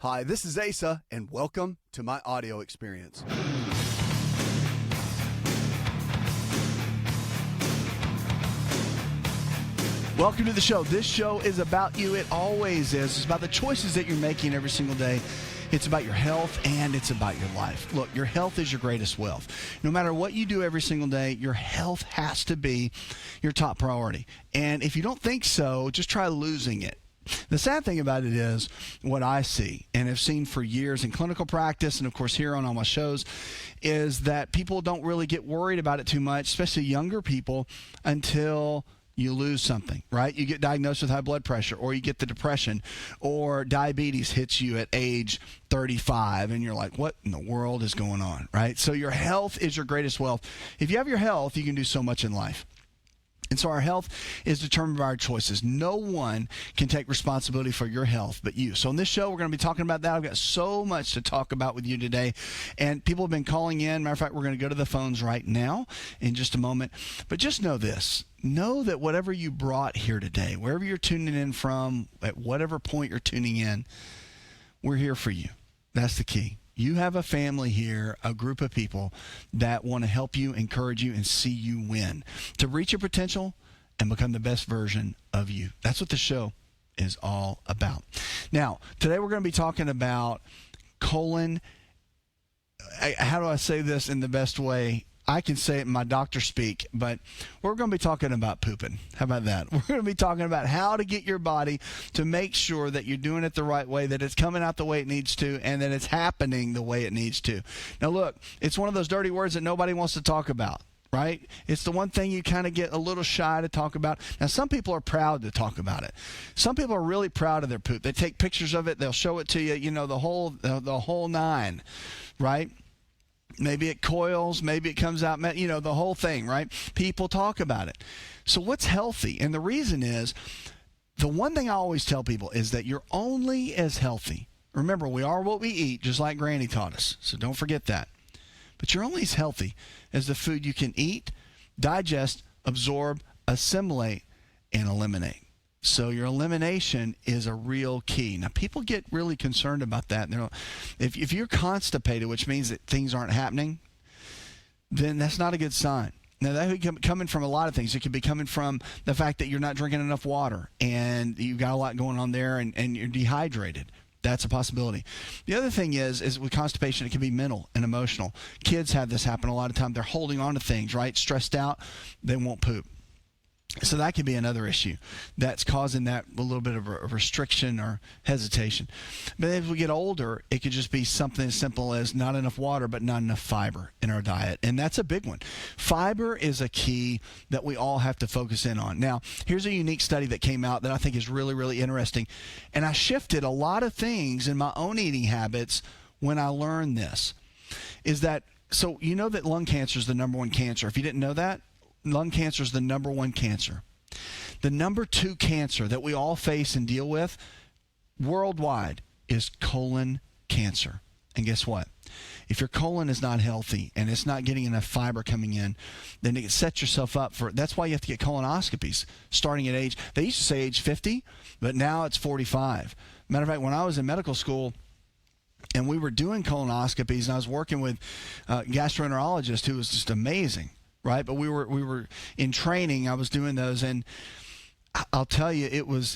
Hi, this is Asa, and welcome to my audio experience. Welcome to the show. This show is about you. It always is. It's about the choices that you're making every single day. It's about your health, and it's about your life. Look, your health is your greatest wealth. No matter what you do every single day, your health has to be your top priority. And if you don't think so, just try losing it. The sad thing about it is what I see and have seen for years in clinical practice and, of course, here on all my shows is that people don't really get worried about it too much, especially younger people, until you lose something, right? You get diagnosed with high blood pressure, or you get the depression, or diabetes hits you at age 35, and you're like, what in the world is going on, right? So your health is your greatest wealth. If you have your health, you can do so much in life. And so our health is determined by our choices. No one can take responsibility for your health but you. So on this show, we're going to be talking about that. I've got so much to talk about with you today. And people have been calling in. Matter of fact, we're going to go to the phones right now in just a moment. But just know this. Know that whatever you brought here today, wherever you're tuning in from, at whatever point you're tuning in, we're here for you. That's the key. You have a family here, a group of people that want to help you, encourage you, and see you win to reach your potential and become the best version of you. That's what the show is all about. Now, today we're going to be talking about colon. How do I say this in the best way? I can say it in my doctor speak, but we're going to be talking about pooping. How about that? We're going to be talking about how to get your body to make sure that you're doing it the right way, that it's coming out the way it needs to, and that it's happening the way it needs to. Now, look, it's one of those dirty words that nobody wants to talk about, right? It's the one thing you kind of get a little shy to talk about. Now, some people are proud to talk about it. Some people are really proud of their poop. They take pictures of it. They'll show it to you, you know, the whole nine, right? Maybe it coils, maybe it comes out, you know, the whole thing, right? People talk about it. So what's healthy? And the reason is, the one thing I always tell people is that you're only as healthy. Remember, we are what we eat, just like Granny taught us. So don't forget that. But you're only as healthy as the food you can eat, digest, absorb, assimilate, and eliminate. So your elimination is a real key. Now, people get really concerned about that. If you're constipated, which means that things aren't happening, then that's not a good sign. Now, that could be coming from a lot of things. It could be coming from the fact that you're not drinking enough water and you've got a lot going on there and you're dehydrated. That's a possibility. The other thing is with constipation, it can be mental and emotional. Kids have this happen a lot of time. They're holding on to things, right? Stressed out, they won't poop. So that could be another issue that's causing that a little bit of a restriction or hesitation. But as we get older, it could just be something as simple as not enough water but not enough fiber in our diet. And that's a big one. Fiber is a key that we all have to focus in on. Now, here's a unique study that came out that I think is really, really interesting. And I shifted a lot of things in my own eating habits when I learned this. So you know that lung cancer is the number one cancer. If you didn't know that, lung cancer is the number one cancer. The number two cancer that we all face and deal with worldwide is colon cancer. And guess what? If your colon is not healthy and it's not getting enough fiber coming in, then it sets yourself up for, that's why you have to get colonoscopies starting at they used to say age 50, but now it's 45. Matter of fact, when I was in medical school, and we were doing colonoscopies, and I was working with a gastroenterologist who was just amazing. Right, but we were in training. I was doing those, and I'll tell you, it was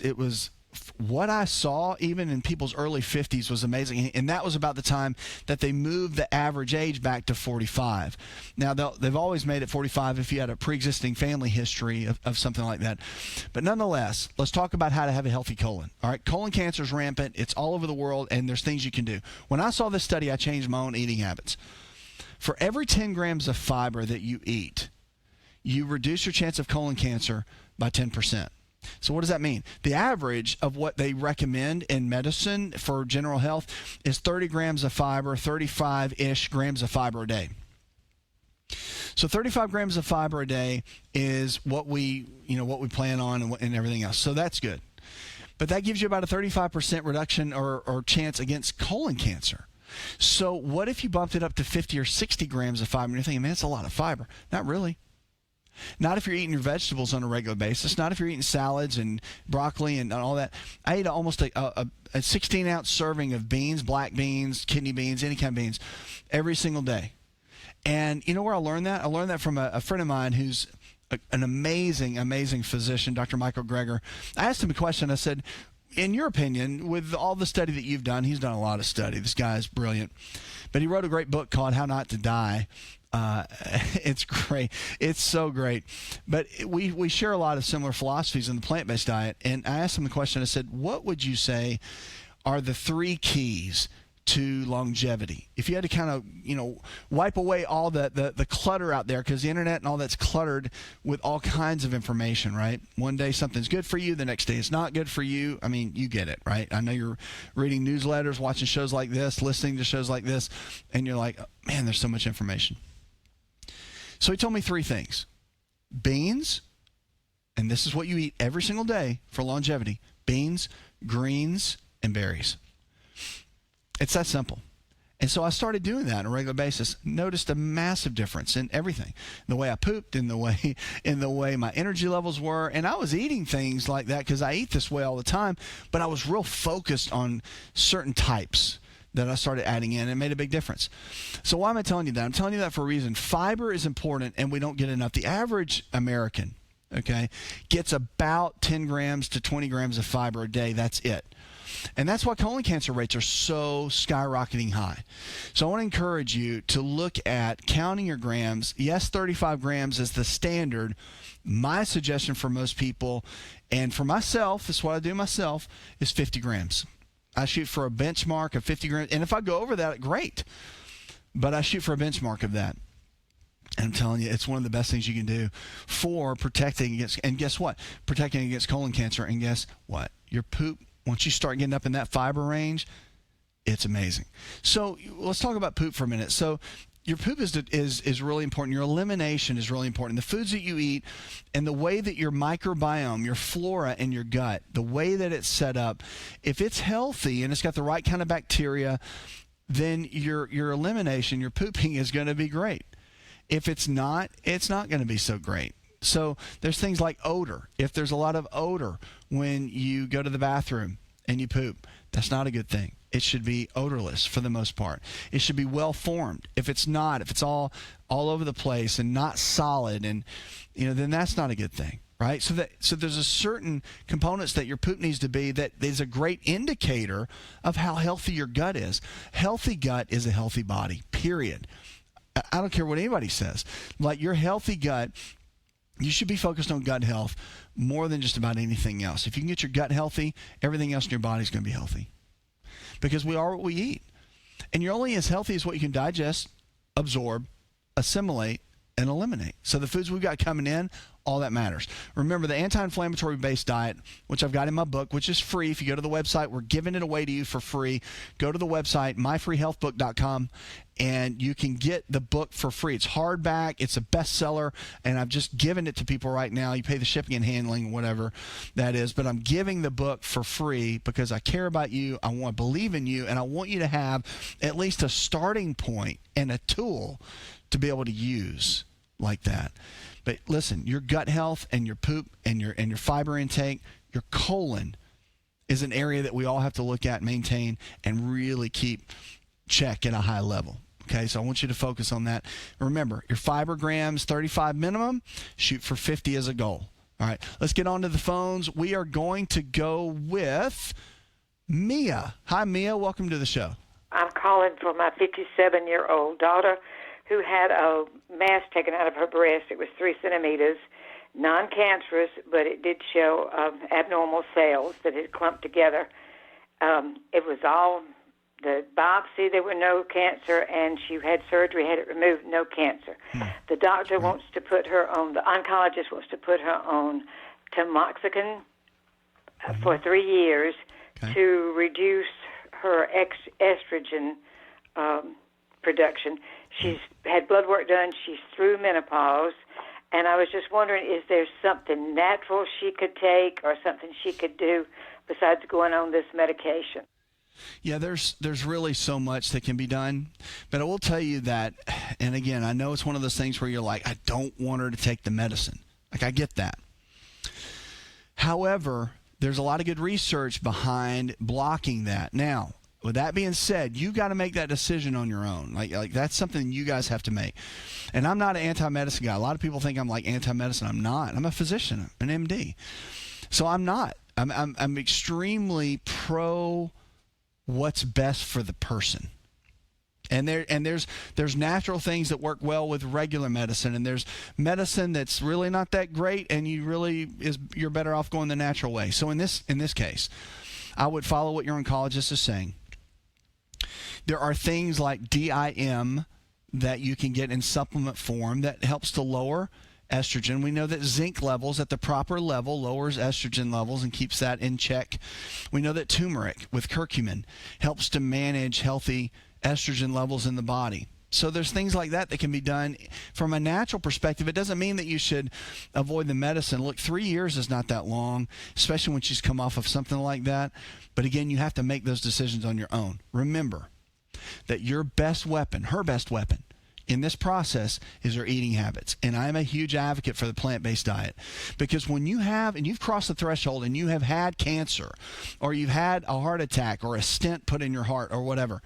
what I saw even in people's early 50s was amazing, and that was about the time that they moved the average age back to 45. Now they've always made it 45 if you had a pre-existing family history of something like that, but nonetheless, let's talk about how to have a healthy colon. All right, colon cancer is rampant. It's all over the world, and there's things you can do. When I saw this study, I changed my own eating habits. For every 10 grams of fiber that you eat, you reduce your chance of colon cancer by 10%. So what does that mean? The average of what they recommend in medicine for general health is 30 grams of fiber, 35-ish grams of fiber a day. So 35 grams of fiber a day is what we plan on and everything else. So that's good. But that gives you about a 35% reduction or chance against colon cancer. So what if you bumped it up to 50 or 60 grams of fiber? And you're thinking, man, that's a lot of fiber. Not really. Not if you're eating your vegetables on a regular basis. Not if you're eating salads and broccoli and all that. I ate almost a 16-ounce serving of beans, black beans, kidney beans, any kind of beans, every single day. And you know where I learned that? I learned that from a friend of mine who's an amazing, amazing physician, Dr. Michael Greger. I asked him a question. I said, in your opinion, with all the study that you've done, he's done a lot of study. This guy is brilliant. But he wrote a great book called How Not to Die. It's great. It's so great. But we share a lot of similar philosophies in the plant-based diet. And I asked him the question. I said, what would you say are the 3 keys to longevity? If you had to kind of, wipe away all the clutter out there, because the internet and all that's cluttered with all kinds of information, right? One day something's good for you, the next day it's not good for you. I mean, you get it, right? I know you're reading newsletters, watching shows like this, listening to shows like this, and you're like, oh, man, there's so much information. So he told me 3 things. Beans, and this is what you eat every single day for longevity: beans, greens, and berries. It's that simple. And so I started doing that on a regular basis. Noticed a massive difference in everything. The way I pooped, in the way my energy levels were. And I was eating things like that because I eat this way all the time, but I was real focused on certain types that I started adding in, and it made a big difference. So why am I telling you that? I'm telling you that for a reason. Fiber is important, and we don't get enough. The average American, gets about 10 grams to 20 grams of fiber a day. That's it. And that's why colon cancer rates are so skyrocketing high. So I want to encourage you to look at counting your grams. Yes, 35 grams is the standard. My suggestion for most people, and for myself, this is what I do myself, is 50 grams. I shoot for a benchmark of 50 grams. And if I go over that, great. But I shoot for a benchmark of that. And I'm telling you, it's one of the best things you can do for protecting against, and guess what? Protecting against colon cancer. And guess what? Your poop, once you start getting up in that fiber range, it's amazing. So let's talk about poop for a minute. So your poop is really important. Your elimination is really important. The foods that you eat and the way that your microbiome, your flora in your gut, the way that it's set up, if it's healthy and it's got the right kind of bacteria, then your elimination, your pooping is going to be great. If it's not going to be so great. So there's things like odor. If there's a lot of odor when you go to the bathroom and you poop, that's not a good thing. It should be odorless for the most part. It should be well formed. If it's not, if it's all over the place and not solid, and then that's not a good thing, right? So there's a certain components that your poop needs to be that is a great indicator of how healthy your gut is. Healthy gut is a healthy body, period. I don't care what anybody says. Like, your healthy gut, you should be focused on gut health more than just about anything else. If you can get your gut healthy, everything else in your body is going to be healthy. Because we are what we eat. And you're only as healthy as what you can digest, absorb, assimilate, and eliminate. So the foods we've got coming in, all that matters. Remember, the anti-inflammatory based diet, which I've got in my book, which is free. If you go to the website, we're giving it away to you for free. Go to the website, myfreehealthbook.com, and you can get the book for free. It's hardback. It's a bestseller, and I've just given it to people right now. You pay the shipping and handling, whatever that is, but I'm giving the book for free because I care about you. I want to believe in you, and I want you to have at least a starting point and a tool to be able to use like that. But listen, your gut health and your poop and your fiber intake, your colon is an area that we all have to look at, maintain, and really keep check at a high level. Okay, so I want you to focus on that. Remember, your fiber grams, 35 minimum, shoot for 50 as a goal. All right, let's get on to the phones. We are going to go with Mia. Hi, Mia. Welcome to the show. I'm calling for my 57-year-old daughter who had a mass taken out of her breast. It was 3 centimeters, non-cancerous, but it did show abnormal cells that had clumped together. It was all the biopsy, there were no cancer, and she had surgery, had it removed, no cancer. The doctor wants to put her on, the oncologist wants to put her on tamoxifen for 3 years to reduce her estrogen production. She's had blood work done. She's through menopause. And I was just wondering, is there something natural she could take or something she could do besides going on this medication? Yeah, there's really so much that can be done. But I will tell you that, and again, I know it's one of those things where you're like, I don't want her to take the medicine. Like, I get that. However, there's a lot of good research behind blocking that. Now, with that being said, you got to make that decision on your own. Like that's something you guys have to make. And I'm not an anti-medicine guy. A lot of people think I'm like anti-medicine. I'm not. I'm a physician, an MD. So I'm not. I'm extremely pro what's best for the person. And there's natural things that work well with regular medicine, and there's medicine that's really not that great, and you're better off going the natural way. So in this case, I would follow what your oncologist is saying. There are things like DIM that you can get in supplement form that helps to lower estrogen. We know that zinc levels at the proper level lowers estrogen levels and keeps that in check. We know that turmeric with curcumin helps to manage healthy estrogen levels in the body. So there's things like that can be done from a natural perspective. It doesn't mean that you should avoid the medicine. Look, 3 years is not that long, especially when she's come off of something like that. But again, you have to make those decisions on your own. Remember that your best weapon, her best weapon, in this process is her eating habits. And I'm a huge advocate for the plant-based diet, because when you have, and you've crossed the threshold and you have had cancer, or you've had a heart attack or a stent put in your heart or whatever,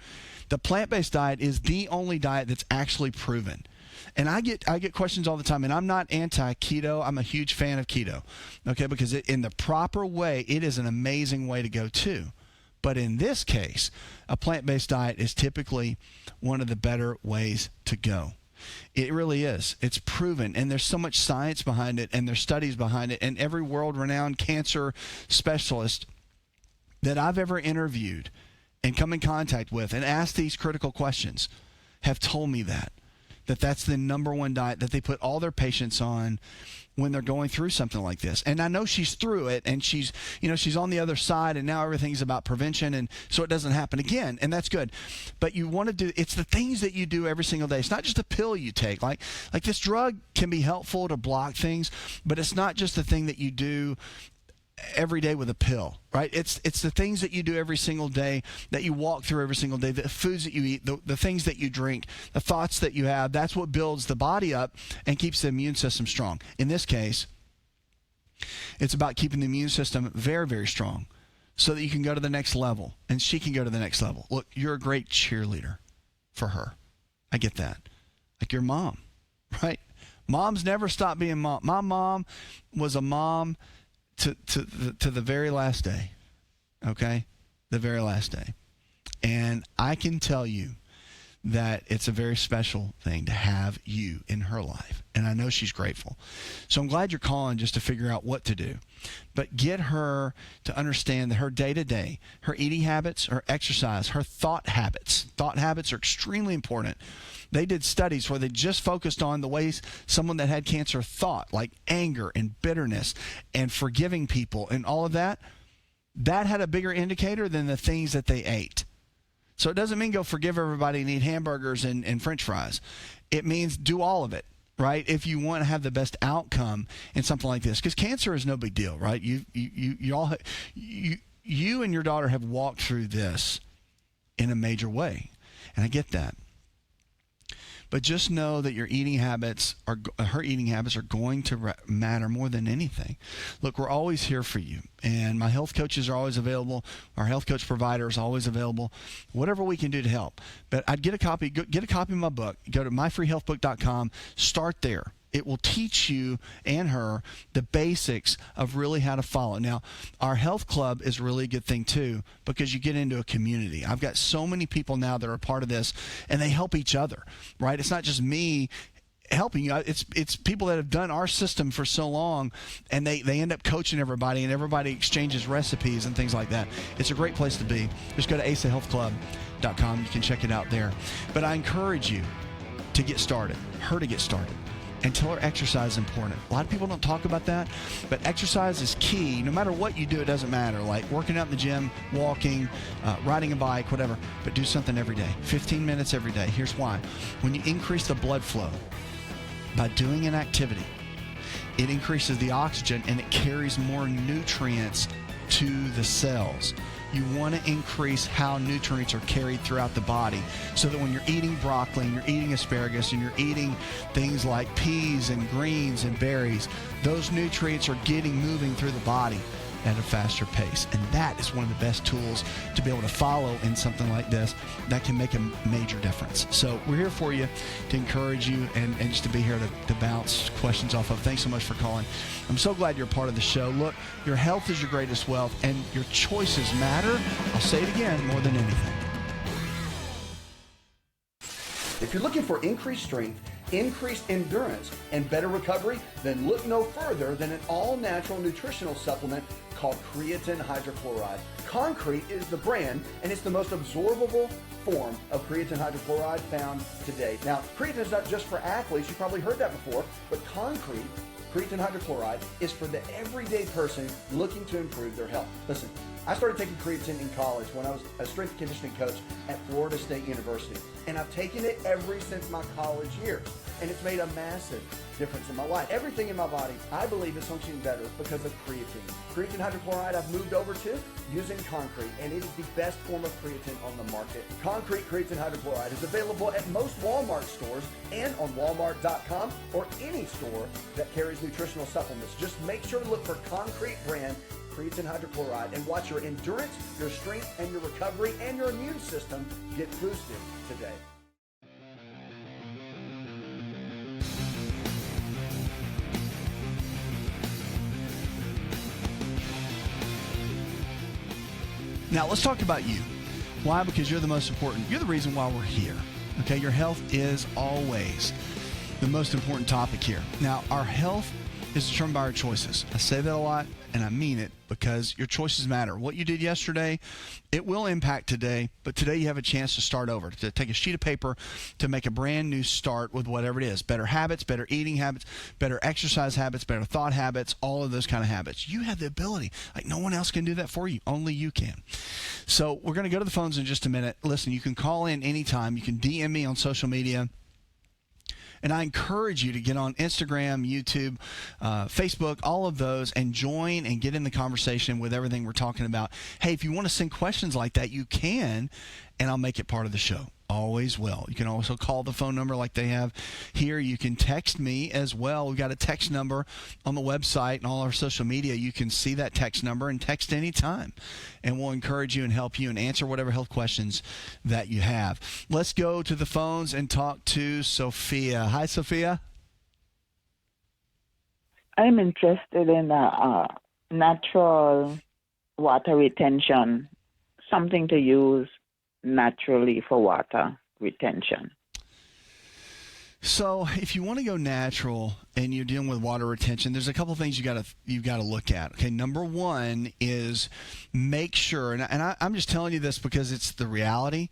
the plant-based diet is the only diet that's actually proven. And I get questions all the time, and I'm not anti-keto. I'm a huge fan of keto, okay, because in the proper way, it is an amazing way to go too. But in this case, a plant-based diet is typically one of the better ways to go. It really is. It's proven, and there's so much science behind it, and there's studies behind it, and every world-renowned cancer specialist that I've ever interviewed and come in contact with and asked these critical questions have told me that that's the number one diet that they put all their patients on when they're going through something like this. And I know she's through it, and she's on the other side, and now everything's about prevention, and so it doesn't happen again, and that's good. But you want to do, it's the things that you do every single day. It's not just a pill you take. Like this drug can be helpful to block things, but it's not just the thing that you do every day with a pill, right? It's the things that you do every single day, that you walk through every single day, the foods that you eat, the things that you drink, the thoughts that you have. That's what builds the body up and keeps the immune system strong. In this case, it's about keeping the immune system very, very strong so that you can go to the next level and she can go to the next level. Look, you're a great cheerleader for her. I get that. Like your mom, right? Moms never stop being mom. My mom was a mom to the very last day, okay? The very last day. And I can tell you that it's a very special thing to have you in her life. And I know she's grateful. So I'm glad you're calling just to figure out what to do. But get her to understand that her day-to-day, her eating habits, her exercise, her thought habits are extremely important. They did studies where they just focused on the ways someone that had cancer thought, like anger and bitterness and forgiving people and all of that. That had a bigger indicator than the things that they ate. So it doesn't mean go forgive everybody and eat hamburgers and French fries. It means do all of it, right? If you want to have the best outcome in something like this, because cancer is no big deal, right? You and your daughter have walked through this in a major way, and I get that. But just know that her eating habits are going to matter more than anything. Look, we're always here for you, and my health coaches are always available. Our health coach provider is always available. Whatever we can do to help. But I'd get a copy of my book. Go to myfreehealthbook.com. Start there. It will teach you and her the basics of really how to follow. Now, our health club is really a good thing too, because you get into a community. I've got so many people now that are a part of this, and they help each other, right? It's not just me helping you. It's people that have done our system for so long, and they end up coaching everybody, and everybody exchanges recipes and things like that. It's a great place to be. Just go to asahealthclub.com. You can check it out there. But I encourage you to get started, her to get started. And tell her exercise is important. A lot of people don't talk about that, but exercise is key. No matter what you do, it doesn't matter. Like working out in the gym, walking, riding a bike, whatever. But do something every day. 15 minutes every day. Here's why. When you increase the blood flow by doing an activity, it increases the oxygen and it carries more nutrients to the cells. you want to increase how nutrients are carried throughout the body so that when you're eating broccoli and you're eating asparagus and you're eating things like peas and greens and berries, those nutrients are getting moving through the body at a faster pace. And that is one of the best tools to be able to follow in something like this that can make a major difference. So we're here for you to encourage you and just to be here to bounce questions off of. Thanks so much for calling. I'm so glad you're a part of the show. Look, your health is your greatest wealth, and your choices matter. I'll say it again, more than anything. If you're looking for increased strength, increased endurance, and better recovery, then look no further than an all-natural nutritional supplement called creatine hydrochloride. Concrete is the brand, and it's the most absorbable form of creatine hydrochloride found today. Now, creatine is not just for athletes. You probably heard that before, but creatine hydrochloride is for the everyday person looking to improve their health. Listen, I started taking creatine in college when I was a strength and conditioning coach at Florida State University, and I've taken it ever since my college years, and it's made a massive difference in my life. Everything in my body, I believe, is functioning better because of creatine. Creatine hydrochloride I've moved over to using Concrete, and it is the best form of creatine on the market. Concrete creatine hydrochloride is available at most Walmart stores and on Walmart.com or any store that carries nutritional supplements. Just make sure to look for Concrete brand creatine hydrochloride and watch your endurance, your strength, and your recovery and your immune system get boosted today. Now, let's talk about you. Why? Because you're the most important. You're the reason why we're here. Okay? Your health is always the most important topic here. Now, our health is determined by our choices. I say that a lot, and I mean it, because your choices matter. What you did yesterday, it will impact today, but today you have a chance to start over, to take a sheet of paper, to make a brand new start with whatever it is. Better habits, better eating habits, better exercise habits, better thought habits, all of those kind of habits. You have the ability. Like, no one else can do that for you. Only you can. So we're going to go to the phones in just a minute. Listen, you can call in anytime. You can DM me on social media. And I encourage you to get on Instagram, YouTube, Facebook, all of those, and join and get in the conversation with everything we're talking about. Hey, if you want to send questions like that, you can, and I'll make it part of the show. Always will. You can also call the phone number like they have here. You can text me as well. We've got a text number on the website and all our social media. You can see that text number and text anytime. And we'll encourage you and help you and answer whatever health questions that you have. Let's go to the phones and talk to Sophia. Hi, Sophia. I'm interested in natural water retention, something to use naturally for water retention. So if you want to go natural and you're dealing with water retention, there's a couple of things you got to look at. Okay, number one is make sure, and I'm just telling you this because it's the reality.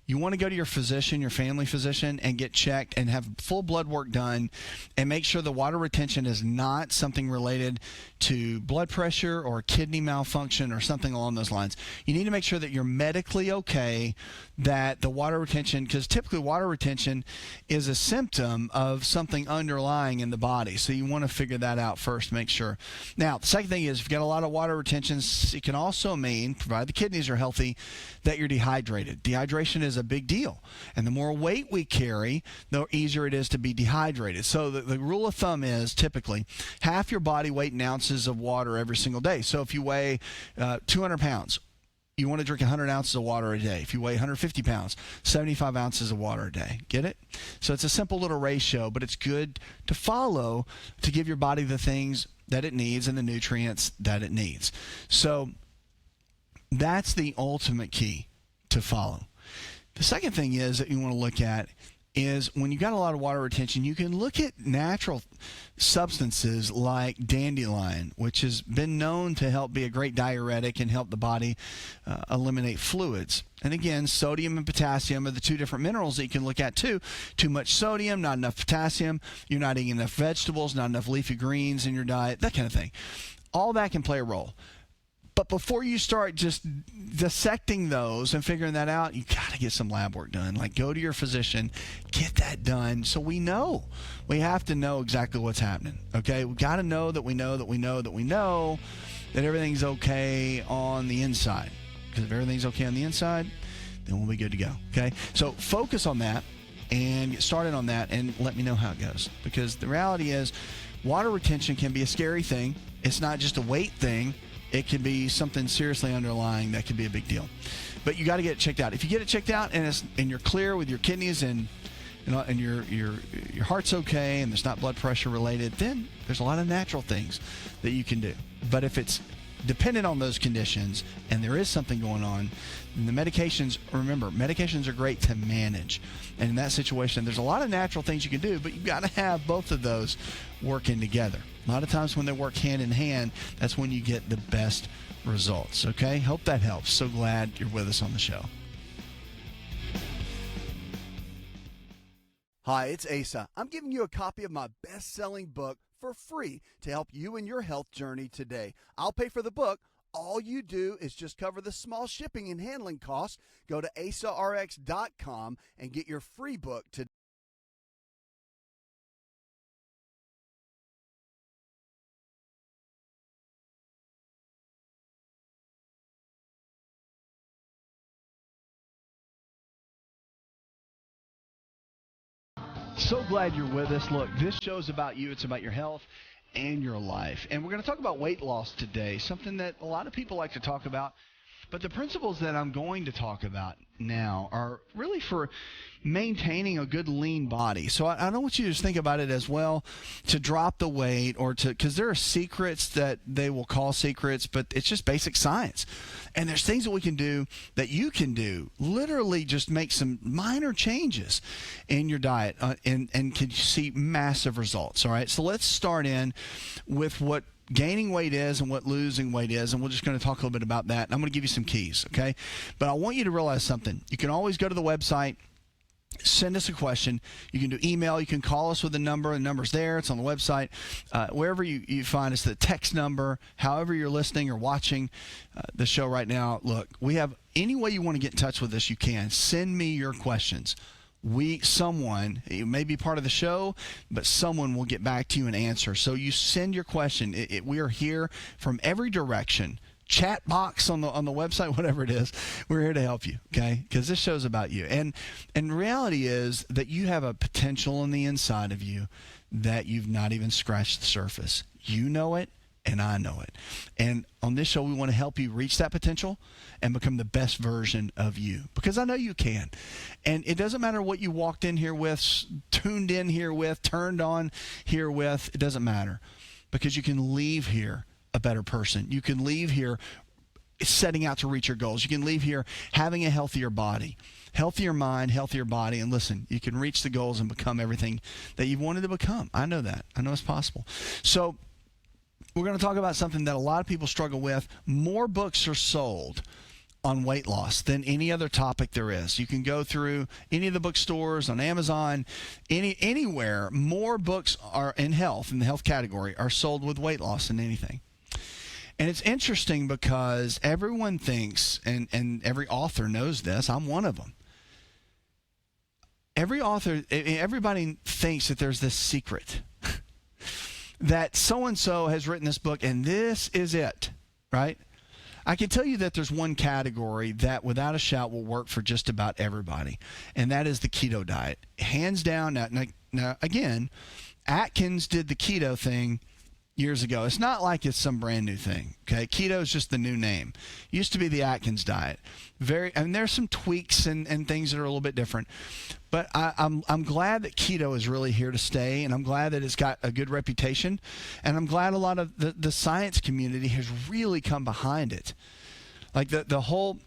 You want to go to your physician, your family physician, and get checked and have full blood work done and make sure the water retention is not something related to blood pressure or kidney malfunction or something along those lines. You need to make sure that you're medically okay, that the water retention, because typically water retention is a symptom of something underlying in the body. So you want to figure that out first, make sure. Now, the second thing is if you've got a lot of water retention, it can also mean, provided the kidneys are healthy, that you're dehydrated. Dehydration is a big deal. And the more weight we carry, the easier it is to be dehydrated. So the rule of thumb is typically half your body weight in ounces of water every single day. So if you weigh 200 pounds, you want to drink 100 ounces of water a day. If you weigh 150 pounds, 75 ounces of water a day. Get it? So it's a simple little ratio, but it's good to follow to give your body the things that it needs and the nutrients that it needs. So that's the ultimate key to follow. The second thing is that you want to look at is when you've got a lot of water retention, you can look at natural substances like dandelion, which has been known to help be a great diuretic and help the body eliminate fluids. And again, sodium and potassium are the two different minerals that you can look at too. Too much sodium, not enough potassium, you're not eating enough vegetables, not enough leafy greens in your diet, that kind of thing. All that can play a role. But before you start just dissecting those and figuring that out, you got to get some lab work done. Like, go to your physician, get that done so we know. We have to know exactly what's happening, okay? We got to know that we know that everything's okay on the inside. Because if everything's okay on the inside, then we'll be good to go. Okay? So focus on that and get started on that and let me know how it goes. Because the reality is water retention can be a scary thing. It's not just a weight thing. It can be something seriously underlying that could be a big deal. But you got to get it checked out. If you get it checked out and you're clear with your kidneys and your heart's okay and there's not blood pressure related, then there's a lot of natural things that you can do. But if it's dependent on those conditions and there is something going on, then the medications, remember, medications are great to manage. And in that situation, there's a lot of natural things you can do, but you've got to have both of those working together. A lot of times when they work hand in hand, that's when you get the best results. Okay? Hope that helps. So glad you're with us on the show. Hi, it's Asa. I'm giving you a copy of my best-selling book for free to help you in your health journey today. I'll pay for the book. All you do is just cover the small shipping and handling costs. Go to AsaRx.com and get your free book today. So glad you're with us. Look, this show's about you. It's about your health and your life. And we're going to talk about weight loss today, something that a lot of people like to talk about. But the principles that I'm going to talk about now are really for maintaining a good lean body. So I don't want you to just think about it as, well, to drop the weight or to, because there are secrets that they will call secrets, but it's just basic science. And there's things that we can do that you can do, literally just make some minor changes in your diet and can see massive results. All right. So let's start in with what gaining weight is and what losing weight is, and we're just going to talk a little bit about that. And I'm going to give you some keys, okay? But I want you to realize something. You can always go to the website, send us a question. You can do email. You can call us with a number. The number's there. It's on the website. Wherever you find us, the text number, however you're listening or watching the show right now, look, we have any way you want to get in touch with us, you can. Send me your questions. Someone, it may be part of the show, but someone will get back to you and answer. So you send your question. We are here from every direction. Chat box on the website, whatever it is, we're here to help you, okay? Because this show's about you. And the reality is that you have a potential on the inside of you that you've not even scratched the surface. You know it, and I know it. And on this show, we want to help you reach that potential and become the best version of you, because I know you can. And it doesn't matter what you walked in here with, tuned in here with, turned on here with. It doesn't matter, because you can leave here a better person. You can leave here setting out to reach your goals. You can leave here having a healthier body, healthier mind, healthier body. And listen, you can reach the goals and become everything that you've wanted to become. I know that. I know it's possible. So we're going to talk about something that a lot of people struggle with. More books are sold on weight loss than any other topic there is. You can go through any of the bookstores, on Amazon, anywhere. More books are in the health category, are sold with weight loss than anything. And it's interesting because everyone thinks, and every author knows this, I'm one of them. Everybody thinks that there's this secret that so-and-so has written this book and this is it, right? I can tell you that there's one category that without a shout will work for just about everybody, and that is the keto diet. Hands down. Now again, Atkins did the keto thing years ago. It's not like it's some brand new thing, okay? Keto is just the new name. It used to be the Atkins diet. There's some tweaks and things that are a little bit different. But I'm glad that keto is really here to stay, and I'm glad that it's got a good reputation, and I'm glad a lot of the science community has really come behind it. Like the whole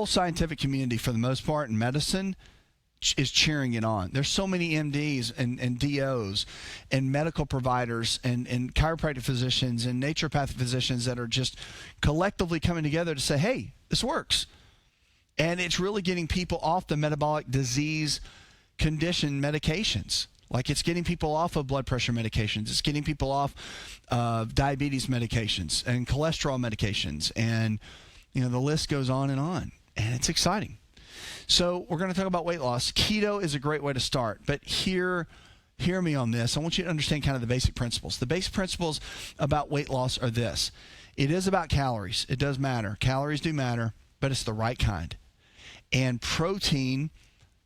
scientific community, for the most part, in medicine, is cheering it on. There's so many MDs and DOs and medical providers and chiropractic physicians and naturopathic physicians that are just collectively coming together to say, hey, this works. And it's really getting people off the metabolic disease condition medications. Like, it's getting people off of blood pressure medications. It's getting people off of diabetes medications and cholesterol medications. And, the list goes on. And it's exciting. So we're going to talk about weight loss. Keto is a great way to start. But hear me on this. I want you to understand kind of the basic principles. The basic principles about weight loss are this. It is about calories. It does matter. Calories do matter, but it's the right kind. And protein,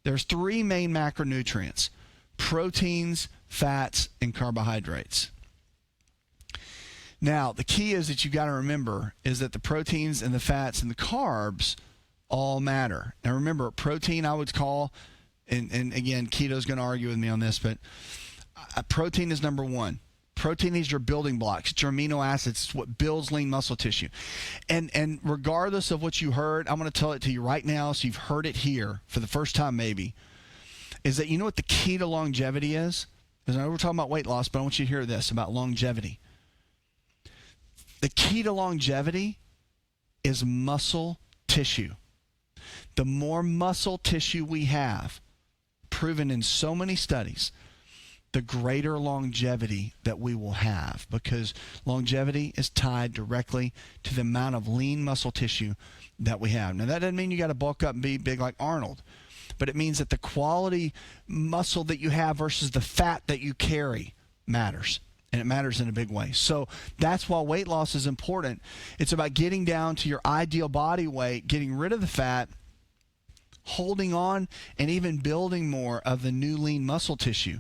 there's 3 main macronutrients: proteins, fats, and carbohydrates. Now, the key is that you got to remember is that the proteins and the fats and the carbs all matter. Now, remember, protein I would call, and again, Keto's going to argue with me on this, but protein is number 1. Protein is your building blocks. It's your amino acids. It's what builds lean muscle tissue. And regardless of what you heard, I'm going to tell it to you right now, so you've heard it here for the first time maybe, is that you know what the key to longevity is? Because I know we're talking about weight loss, but I want you to hear this about longevity. The key to longevity is muscle tissue. The more muscle tissue we have, proven in so many studies, the greater longevity that we will have, because longevity is tied directly to the amount of lean muscle tissue that we have. Now, that doesn't mean you got to bulk up and be big like Arnold, but it means that the quality muscle that you have versus the fat that you carry matters. And it matters in a big way. So that's why weight loss is important. It's about getting down to your ideal body weight, getting rid of the fat, holding on, and even building more of the new lean muscle tissue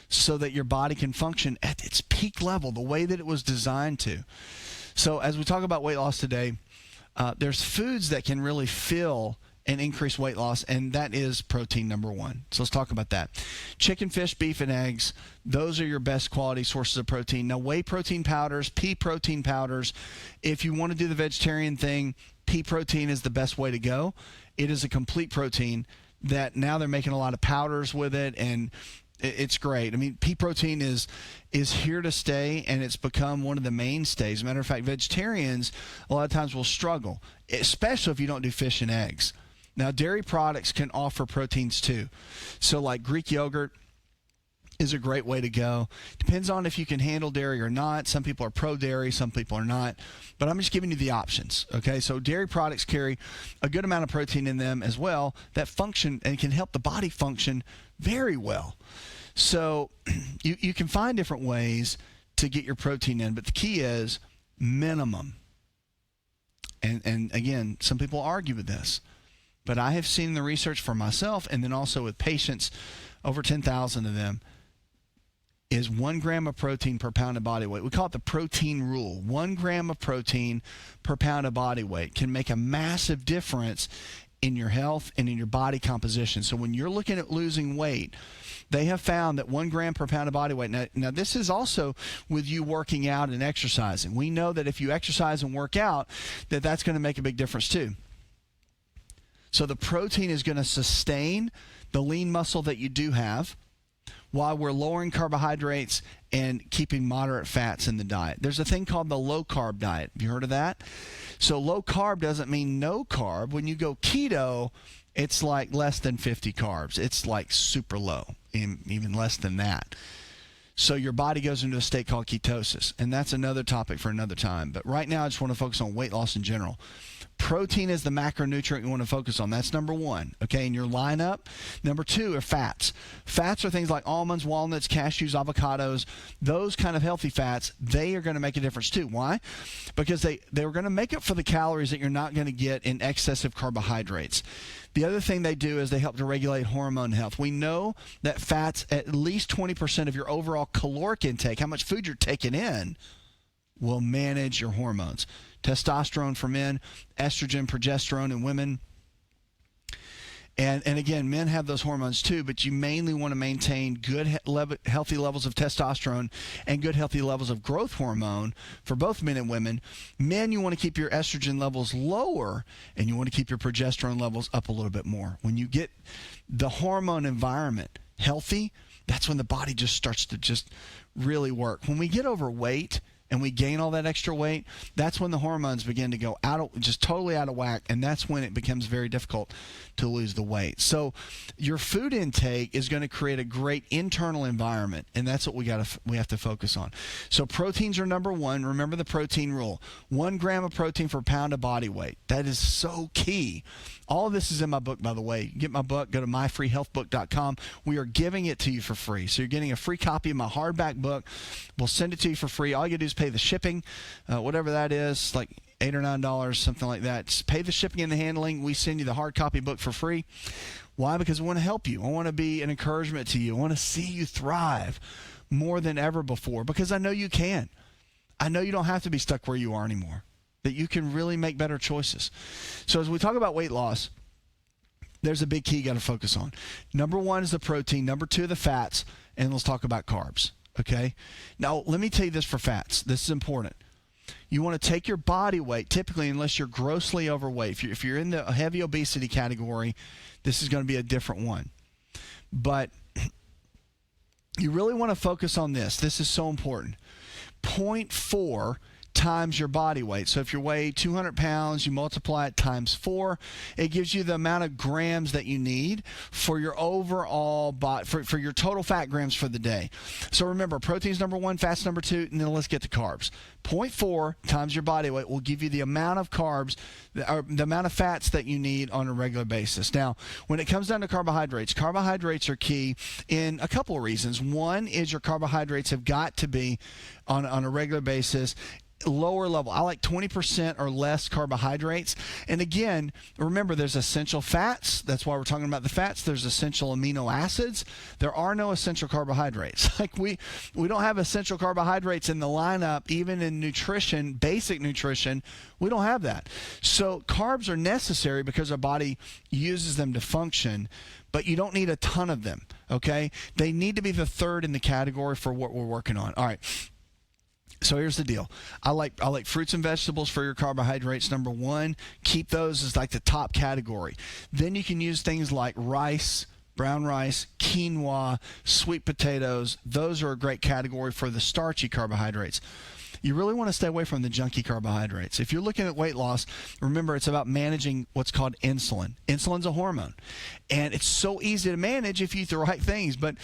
so that your body can function at its peak level, the way that it was designed to. So as we talk about weight loss today, there's foods that can really fill and increase weight loss, and that is protein, number 1. So let's talk about that. Chicken, fish, beef, and eggs, those are your best quality sources of protein. Now, whey protein powders, pea protein powders, if you want to do the vegetarian thing, pea protein is the best way to go. It is a complete protein that now they're making a lot of powders with it, and it's great. I mean, pea protein is here to stay, and it's become one of the mainstays. As a matter of fact, vegetarians a lot of times will struggle, especially if you don't do fish and eggs. Now, dairy products can offer proteins too. So like Greek yogurt is a great way to go. Depends on if you can handle dairy or not. Some people are pro-dairy, some people are not. But I'm just giving you the options, okay? So dairy products carry a good amount of protein in them as well that function and can help the body function very well. So you can find different ways to get your protein in, but the key is minimum. And again, some people argue with this. But I have seen the research for myself, and then also with patients, over 10,000 of them, is 1 gram of protein per pound of body weight. We call it the protein rule. 1 gram of protein per pound of body weight can make a massive difference in your health and in your body composition. So when you're looking at losing weight, they have found that 1 gram per pound of body weight. Now this is also with you working out and exercising. We know that if you exercise and work out, that's going to make a big difference too. So the protein is going to sustain the lean muscle that you do have while we're lowering carbohydrates and keeping moderate fats in the diet. There's a thing called the low-carb diet. Have you heard of that? So low-carb doesn't mean no carb. When you go keto, it's like less than 50 carbs. It's like super low, even less than that. So your body goes into a state called ketosis, and that's another topic for another time. But right now I just want to focus on weight loss in general. Protein is the macronutrient you want to focus on. That's number 1, okay, in your lineup. Number 2 are fats. Fats are things like almonds, walnuts, cashews, avocados. Those kind of healthy fats, they are going to make a difference too. Why? Because they're going to make up for the calories that you're not going to get in excessive carbohydrates. The other thing they do is they help to regulate hormone health. We know that fats, at least 20% of your overall caloric intake, how much food you're taking in, will manage your hormones. Testosterone for men, estrogen, progesterone in women. And again, men have those hormones too, but you mainly want to maintain good healthy levels of testosterone and good healthy levels of growth hormone for both men and women. Men, you want to keep your estrogen levels lower, and you want to keep your progesterone levels up a little bit more. When you get the hormone environment healthy, that's when the body just starts to just really work. When we get overweight and we gain all that extra weight, that's when the hormones begin to go just totally out of whack, and that's when it becomes very difficult to lose the weight. So your food intake is going to create a great internal environment, and that's what we have to focus on. So proteins are number 1. Remember the protein rule. 1 gram of protein per pound of body weight. That is so key. All of this is in my book, by the way. Get my book, go to myfreehealthbook.com. We are giving it to you for free. So you're getting a free copy of my hardback book. We'll send it to you for free. All you got to do is pay pay the shipping, whatever that is, like $8 or $9, something like that. Just pay the shipping and the handling. We send you the hard copy book for free. Why? Because I want to help you. I want to be an encouragement to you. I want to see you thrive more than ever before, because I know you can. I know you don't have to be stuck where you are anymore, that you can really make better choices. So as we talk about weight loss, there's a big key you got to focus on. Number one is the protein. Number two, the fats. And let's talk about carbs. Okay? Now, let me tell you this for fats. This is important. You want to take your body weight, typically, unless you're grossly overweight. If you're in the heavy obesity category, this is going to be a different one. But you really want to focus on this. This is so important. 0.4 times your body weight. So if you weigh 200 pounds, you multiply it times 4. It gives you the amount of grams that you need for your overall body, for your total fat grams for the day. So remember, protein's number one, fat's number two, and then let's get to carbs. 0.4 times your body weight will give you the amount of carbs, or the amount of fats that you need on a regular basis. Now, when it comes down to carbohydrates are key in a couple of reasons. One is your carbohydrates have got to be on a regular basis lower level. I like 20% or less carbohydrates. And again, remember, there's essential fats. That's why we're talking about the fats. There's essential amino acids. There are no essential carbohydrates. Like we don't have essential carbohydrates in the lineup, even in nutrition, basic nutrition. We don't have that. So carbs are necessary because our body uses them to function, but you don't need a ton of them, okay? They need to be the third in the category for what we're working on. All right. So here's the deal. I like fruits and vegetables for your carbohydrates. Number one, keep those as like the top category. Then you can use things like rice, brown rice, quinoa, sweet potatoes. Those are a great category for the starchy carbohydrates. You really want to stay away from the junky carbohydrates. If you're looking at weight loss, remember it's about managing what's called insulin. Insulin's a hormone, and it's so easy to manage if you eat the right things. But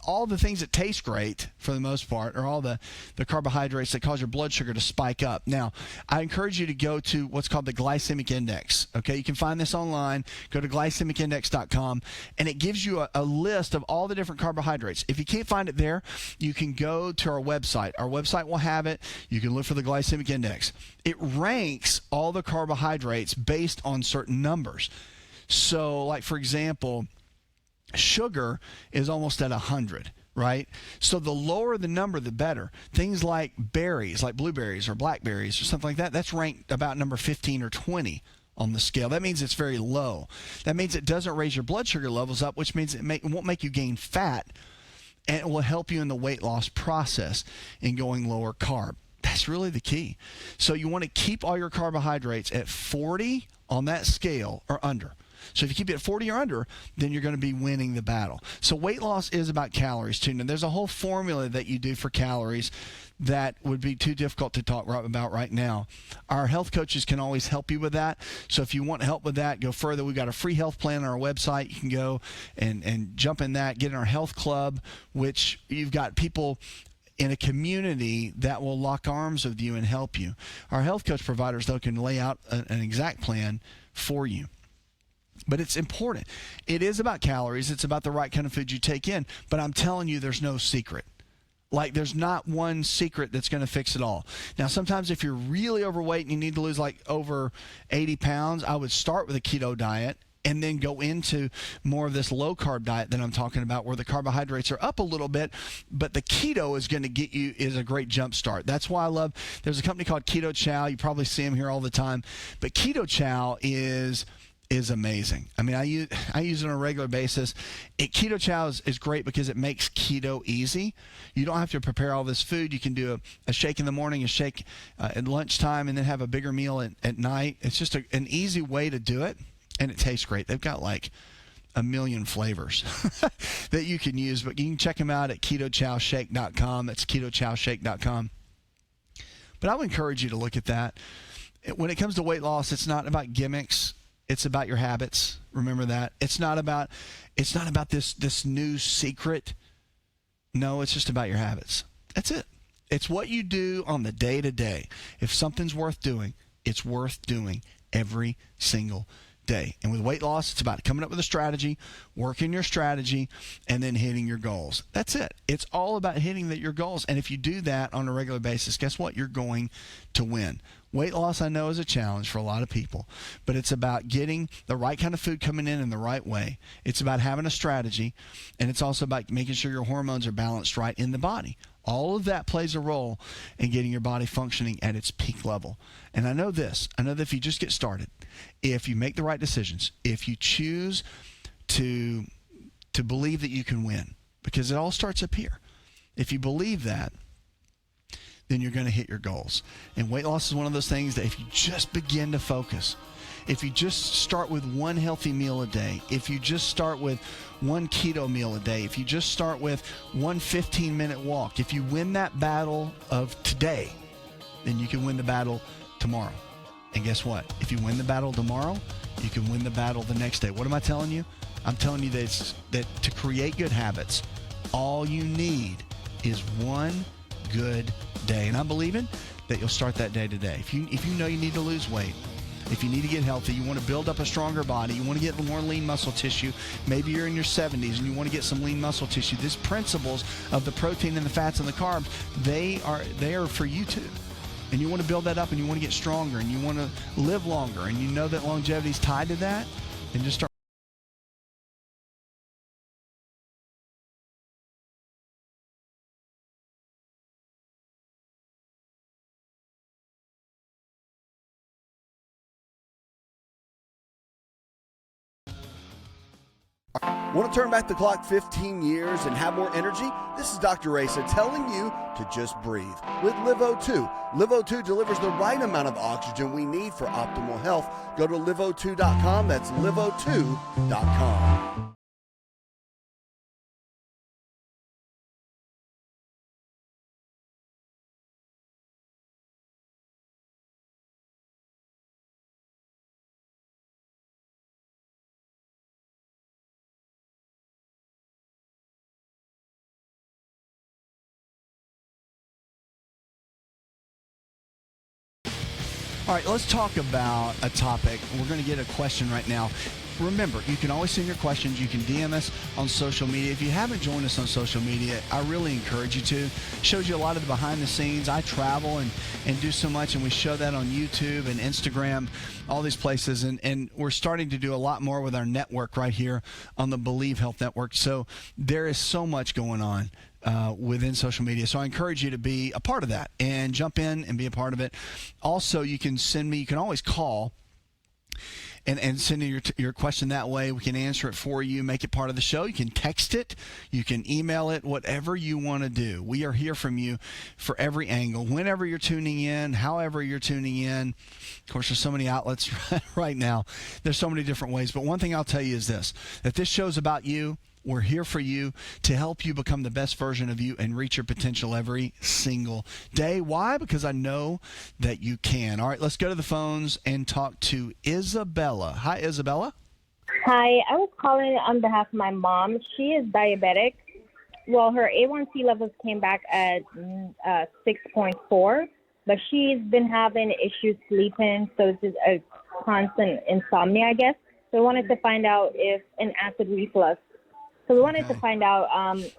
all the things that taste great, for the most part, are all the carbohydrates that cause your blood sugar to spike up. Now, I encourage you to go to what's called the glycemic index. Okay, you can find this online. Go to glycemicindex.com, and it gives you a list of all the different carbohydrates. If you can't find it there, you can go to our website. Our website will have it. You can look for the glycemic index. It ranks all the carbohydrates based on certain numbers. So, like, for example, sugar is almost at 100, right? So the lower the number, the better. Things like berries, like blueberries or blackberries or something like that, that's ranked about number 15 or 20 on the scale. That means it's very low. That means it doesn't raise your blood sugar levels up, which means it won't make you gain fat, and it will help you in the weight loss process in going lower carb. That's really the key. So you want to keep all your carbohydrates at 40 on that scale or under. So if you keep it at 40 or under, then you're going to be winning the battle. So weight loss is about calories too. Now there's a whole formula that you do for calories that would be too difficult to talk about right now. Our health coaches can always help you with that. So if you want help with that, go further. We've got a free health plan on our website. You can go and jump in that, get in our health club, which you've got people in a community that will lock arms with you and help you. Our health coach providers, though, can lay out an exact plan for you. But it's important. It is about calories. It's about the right kind of food you take in. But I'm telling you, there's no secret. Like, there's not one secret that's going to fix it all. Now, sometimes if you're really overweight and you need to lose like over 80 pounds, I would start with a keto diet and then go into more of this low-carb diet that I'm talking about, where the carbohydrates are up a little bit, but the keto is going to get you is a great jump start. That's why I love, there's a company called Keto Chow. You probably see them here all the time. But Keto Chow is amazing. I mean, I use it on a regular basis. Keto Chow is great because it makes keto easy. You don't have to prepare all this food. You can do a shake in the morning, a shake at lunchtime, and then have a bigger meal at night. It's just an easy way to do it, and it tastes great. They've got like a million flavors that you can use, but you can check them out at ketochowshake.com. That's ketochowshake.com. But I would encourage you to look at that. When it comes to weight loss, it's not about gimmicks. It's about your habits. Remember that. It's not about this new secret. No, it's just about your habits. That's it. It's what you do on the day-to-day. If something's worth doing, it's worth doing every single day. And with weight loss, it's about coming up with a strategy, working your strategy, and then hitting your goals. That's it. It's all about hitting your goals. And if you do that on a regular basis, guess what? You're going to win. Weight loss, I know, is a challenge for a lot of people, but it's about getting the right kind of food coming in the right way. It's about having a strategy, and it's also about making sure your hormones are balanced right in the body. All of that plays a role in getting your body functioning at its peak level. And I know this. I know that if you just get started, if you make the right decisions, if you choose to believe that you can win, because it all starts up here. If you believe that, then you're going to hit your goals. And weight loss is one of those things that if you just begin to focus, if you just start with one healthy meal a day, if you just start with one keto meal a day, if you just start with one 15-minute walk, if you win that battle of today, then you can win the battle tomorrow. And guess what? If you win the battle tomorrow, you can win the battle the next day. What am I telling you? I'm telling you that to create good habits, all you need is one good day. And I'm believing that you'll start that day today. If you know you need to lose weight, if you need to get healthy, you want to build up a stronger body, you want to get more lean muscle tissue, maybe you're in your 70s and you want to get some lean muscle tissue, these principles of the protein and the fats and the carbs, they are for you too. And you want to build that up and you want to get stronger and you want to live longer and you know that longevity is tied to that, then just start. Want to turn back the clock 15 years and have more energy? This is Dr. Asa telling you to just breathe. With LiveO2. LiveO2 delivers the right amount of oxygen we need for optimal health. Go to liveO2.com. That's liveO2.com. All right, let's talk about a topic. We're going to get a question right now. Remember, you can always send your questions. You can DM us on social media. If you haven't joined us on social media, I really encourage you to. It shows you a lot of the behind the scenes. I travel and do so much, and we show that on YouTube and Instagram, all these places. And we're starting to do a lot more with our network right here on the Believe Health Network. So there is so much going on within social media. So I encourage you to be a part of that and jump in and be a part of it. Also, you can always call and send in your question that way. We can answer it for you, make it part of the show. You can text it, you can email it, whatever you want to do. We are here from you for every angle, whenever you're tuning in, however you're tuning in. Of course, there's so many outlets right now. There's so many different ways. But one thing I'll tell you is this, that this show's about you. We're here for you to help you become the best version of you and reach your potential every single day. Why? Because I know that you can. All right, let's go to the phones and talk to Isabella. Hi, Isabella. Hi, I was calling on behalf of my mom. She is diabetic. Well, her A1C levels came back at 6.4, but she's been having issues sleeping, so it's just a constant insomnia, I guess. So I wanted to find out if an acid reflux. So we wanted to find out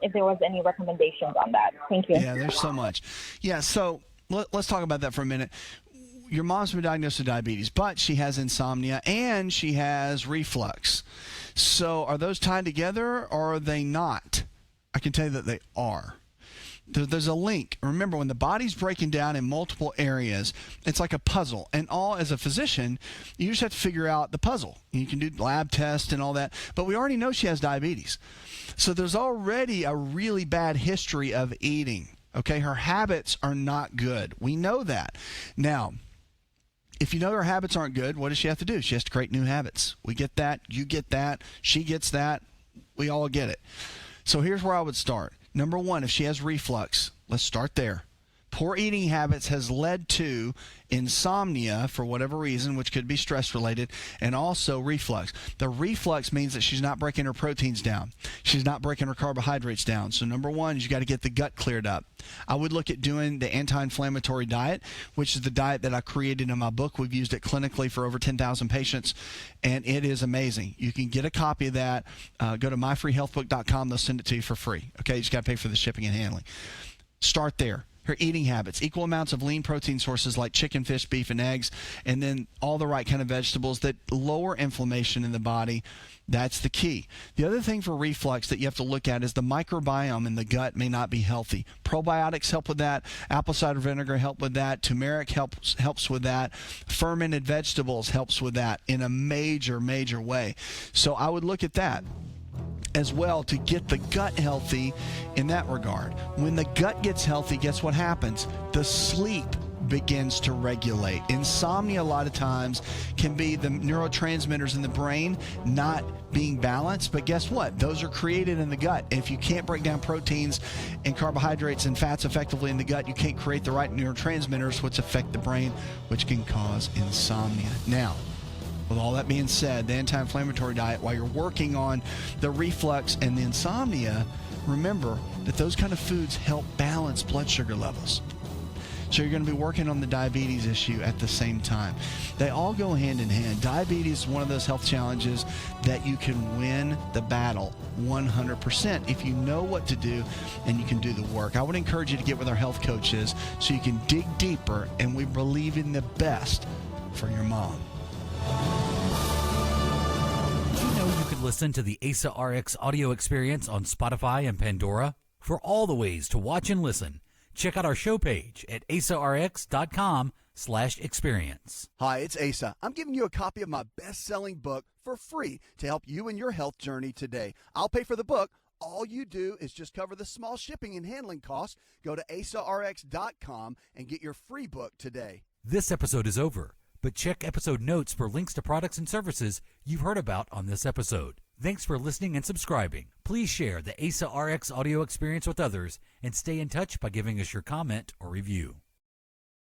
if there was any recommendations on that. Thank you. Yeah, there's so much. Yeah, so let's talk about that for a minute. Your mom's been diagnosed with diabetes, but she has insomnia and she has reflux. So are those tied together or are they not? I can tell you that they are. There's a link. Remember, when the body's breaking down in multiple areas, it's like a puzzle. And as a physician, you just have to figure out the puzzle. You can do lab tests and all that. But we already know she has diabetes. So there's already a really bad history of eating. Okay, her habits are not good. We know that. Now, if you know her habits aren't good, what does she have to do? She has to create new habits. We get that. You get that. She gets that. We all get it. So here's where I would start. Number one, if she has reflux, let's start there. Poor eating habits has led to insomnia for whatever reason, which could be stress related, and also reflux. The reflux means that she's not breaking her proteins down. She's not breaking her carbohydrates down. So number one is you got to get the gut cleared up. I would look at doing the anti-inflammatory diet, which is the diet that I created in my book. We've used it clinically for over 10,000 patients, and it is amazing. You can get a copy of that. Go to myfreehealthbook.com. They'll send it to you for free. Okay, you just got to pay for the shipping and handling. Start there. Her eating habits, equal amounts of lean protein sources like chicken, fish, beef, and eggs, and then all the right kind of vegetables that lower inflammation in the body. That's the key. The other thing for reflux that you have to look at is the microbiome in the gut may not be healthy. Probiotics help with that. Apple cider vinegar help with that. Turmeric helps with that. Fermented vegetables helps with that in a major, major way. So I would look at that as well to get the gut healthy in that regard. When the gut gets healthy, guess what happens? The sleep begins to regulate. Insomnia a lot of times can be the neurotransmitters in the brain not being balanced, but guess what? Those are created in the gut. And if you can't break down proteins and carbohydrates and fats effectively in the gut, you can't create the right neurotransmitters which affect the brain, which can cause insomnia. Now, with all that being said, the anti-inflammatory diet, while you're working on the reflux and the insomnia, remember that those kind of foods help balance blood sugar levels. So you're going to be working on the diabetes issue at the same time. They all go hand in hand. Diabetes is one of those health challenges that you can win the battle 100% if you know what to do and you can do the work. I would encourage you to get with our health coaches so you can dig deeper, and we believe in the best for your mom. Did you know you could listen to the AsaRx audio experience on Spotify and Pandora? For all the ways to watch and listen, check out our show page at asarx.com/experience. Hi, it's Asa. I'm giving you a copy of my best-selling book for free to help you in your health journey today. I'll pay for the book. All you do is just cover the small shipping and handling costs. Go to asarx.com and get your free book today. This episode is over, but check episode notes for links to products and services you've heard about on this episode. Thanks for listening and subscribing. Please share the AsaRx audio experience with others and stay in touch by giving us your comment or review.